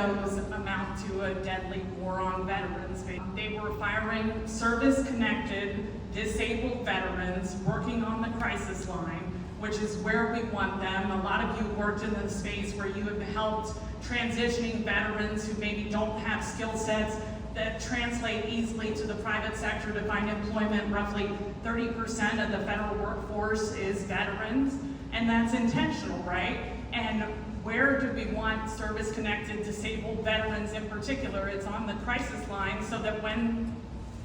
those amount to a deadly war on veterans. They were firing service-connected, disabled veterans working on the crisis line, which is where we want them. A lot of you worked in the space where you have helped transitioning veterans who maybe don't have skill sets that translate easily to the private sector to find employment. Roughly 30% of the federal workforce is veterans, and that's intentional, right? And where do we want service-connected disabled veterans in particular? It's on the crisis line, so that when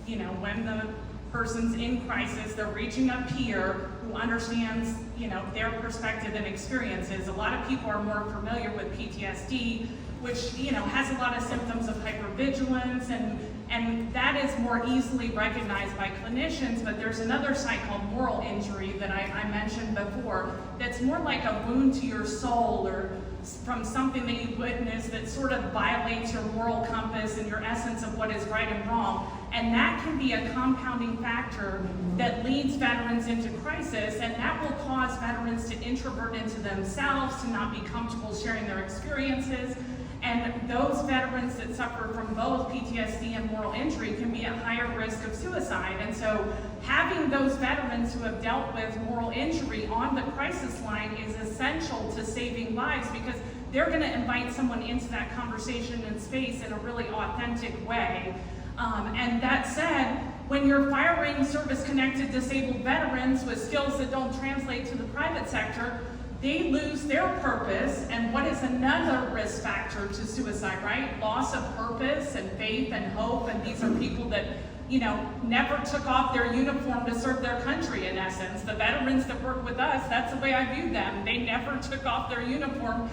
the person's in crisis, they're reaching a peer who understands, their perspective and experiences. A lot of people are more familiar with PTSD, which, has a lot of symptoms of hypervigilance, and that is more easily recognized by clinicians. But there's another side called moral injury that I mentioned before, that's more like a wound to your soul or from something that you witnessed that sort of violates your moral compass and your essence of what is right and wrong. And that can be a compounding factor that leads veterans into crisis, and that will cause veterans to introvert into themselves, to not be comfortable sharing their experiences. And those veterans that suffer from both PTSD and moral injury can be at higher risk of suicide. And so having those veterans who have dealt with moral injury on the crisis line is essential to saving lives, because they're going to invite someone into that conversation and space in a really authentic way. And that said, when you're firing service-connected disabled veterans with skills that don't translate to the private sector, they lose their purpose. And what is another risk factor to suicide, right? Loss of purpose and faith and hope. And these are people that, never took off their uniform to serve their country, in essence. The veterans that work with us, that's the way I view them. They never took off their uniform